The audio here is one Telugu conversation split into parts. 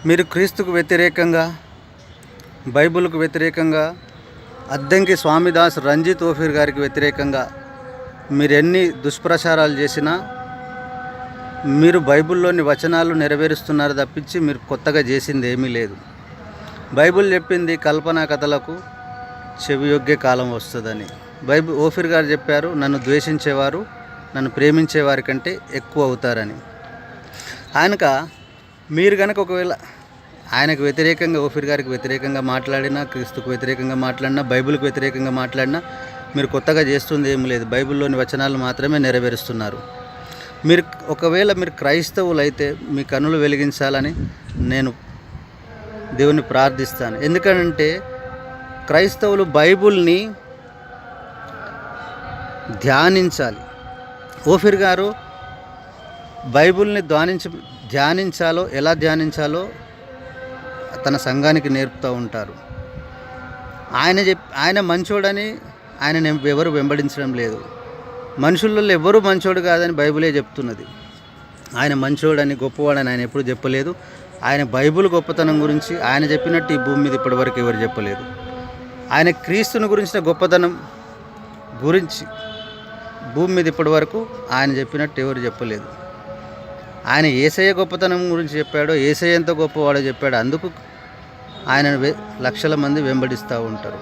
మీరు క్రీస్తుకు వ్యతిరేకంగా, బైబిల్కు వ్యతిరేకంగా, అద్దంకి స్వామిదాస్ రంజిత్ ఓఫీర్ గారికి వ్యతిరేకంగా మీరు ఎన్ని దుష్ప్రచారాలు చేసినా మీరు బైబిల్లోని వచనాలు నెరవేరుస్తున్నారు తప్పించి మీరు కొత్తగా చేసింది ఏమీ లేదు. బైబిల్ చెప్పింది కల్పనా కథలకు చెవియొగ్గే కాలం వస్తుందని. ఓఫీర్ గారు చెప్పారు, నన్ను ద్వేషించేవారు నన్ను ప్రేమించేవారి కంటే ఎక్కువ అవుతారని. మీరు కనుక ఒకవేళ ఆయనకు వ్యతిరేకంగా, ఓఫీర్ గారికి వ్యతిరేకంగా మాట్లాడినా, క్రీస్తుకు వ్యతిరేకంగా మాట్లాడినా, బైబిల్కి వ్యతిరేకంగా మాట్లాడినా మీరు కొత్తగా చేస్తుంది ఏమి లేదు. బైబిల్లోని వచనాలు మాత్రమే నెరవేరుస్తున్నారు. ఒకవేళ మీరు క్రైస్తవులైతే మీ కన్నులు వెలిగించాలని నేను దేవుని ప్రార్థిస్తాను. ఎందుకంటే క్రైస్తవులు బైబిల్ని ధ్యానించాలి. ఓఫీర్ గారు బైబిల్ని ధ్యానించాలో, ఎలా ధ్యానించాలో తన సంఘానికి నేర్పుతూ ఉంటారు. ఆయన మంచోడని ఆయన ఎవరు వెంబడించడం లేదు. మనుషులలో ఎవరు మంచోడు కాదని బైబిలే చెప్తున్నది. ఆయన మంచోడని, గొప్పవాడని ఆయన ఎప్పుడు చెప్పలేదు. ఆయన బైబిల్ గొప్పతనం గురించి ఆయన చెప్పినట్టు ఈ భూమి మీద ఇప్పటివరకు ఎవరు చెప్పలేదు. ఆయన క్రీస్తుని గురించిన గొప్పతనం గురించి భూమి మీద ఇప్పటివరకు ఆయన చెప్పినట్టు ఎవరు చెప్పలేదు. ఆయన యేసయ్య గొప్పతనం గురించి చెప్పాడో, యేసయ్య ఎంత గొప్పవాడో చెప్పాడు. అందుకు ఆయన లక్షల మంది వెంబడిస్తూ ఉంటారు.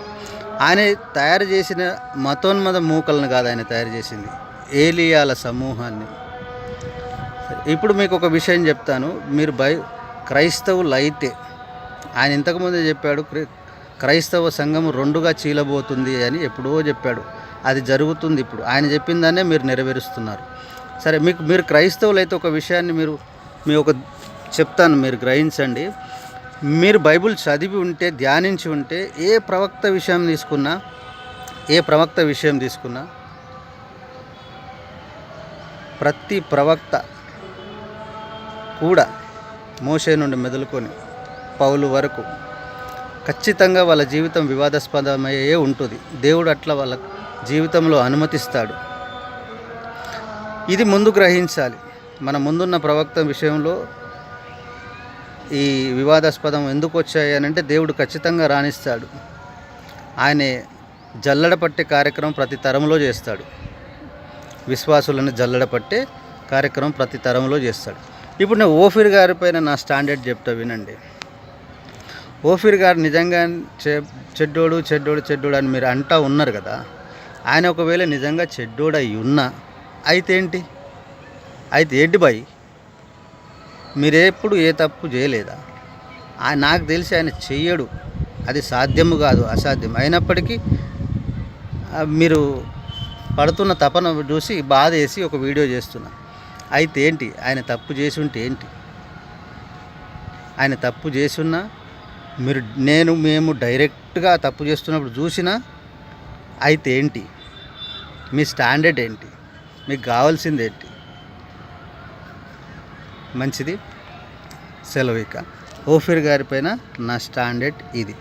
ఆయన తయారు చేసిన మతోన్మద మూకలను కాదు ఆయన తయారు చేసింది, ఏలియాల సమూహాన్ని. ఇప్పుడు మీకు ఒక విషయం చెప్తాను. మీరు క్రైస్తవులు అయితే, ఆయన ఇంతకుముందే చెప్పాడు క్రైస్తవ సంఘం రెండుగా చీలబోతుంది అని ఎప్పుడో చెప్పాడు. అది జరుగుతుంది. ఇప్పుడు ఆయన చెప్పిన దాన్నే మీరు నెరవేరుస్తున్నారు. సరే, మీరు క్రైస్తవులు అయితే ఒక విషయాన్ని మీ చెప్తాను, మీరు గ్రహించండి. మీరు బైబిల్ చదివి ఉంటే, ధ్యానించి ఉంటే, ఏ ప్రవక్త విషయం తీసుకున్నా ప్రతి ప్రవక్త కూడా మోషే నుండి మొదలుకొని పౌలు వరకు ఖచ్చితంగా వాళ్ళ జీవితం వివాదాస్పదమయ్యే ఉంటుంది. దేవుడు అట్లా వాళ్ళ జీవితంలో అనుమతిస్తాడు. ఇది ముందు గ్రహించాలి. మన ముందున్న ప్రవక్త విషయంలో ఈ వివాదాస్పదం ఎందుకు వచ్చాయి అని అంటే, దేవుడు ఖచ్చితంగా రాణిస్తాడు. ఆయన జల్లడ పట్టే కార్యక్రమం ప్రతి తరంలో చేస్తాడు. విశ్వాసులను జల్లడ పట్టే కార్యక్రమం ప్రతి తరంలో చేస్తాడు. ఇప్పుడు నేను ఓఫీర్ గారి పైన నా స్టాండర్డ్ చెప్తా, వినండి. ఓఫీర్ గారు నిజంగా చెడ్డోడు అని మీరు అంటా ఉన్నారు కదా. ఆయన ఒకవేళ నిజంగా చెడ్డోడై ఉన్నా అయితే ఏంటి బాయ్? మీరెప్పుడు ఏ తప్పు చేయలేదా? నాకు తెలిసి ఆయన చెయ్యడు. అది సాధ్యము కాదు, అసాధ్యం. అయినప్పటికీ మీరు పడుతున్న తపన చూసి బాధ వేసి ఒక వీడియో చేస్తున్నా. అయితే ఏంటి? ఆయన తప్పు చేసి ఉంటే ఏంటి? ఆయన తప్పు చేసున్నా మేము డైరెక్ట్గా తప్పు చేస్తున్నప్పుడు చూసినా అయితే ఏంటి? మీ స్టాండర్డ్ ఏంటి? మీకు కావాల్సింది ఏంటి? మంచిది, సెలవు. ఇక ఓఫీర్ గారి పైన నా స్టాండర్డ్ ఇది.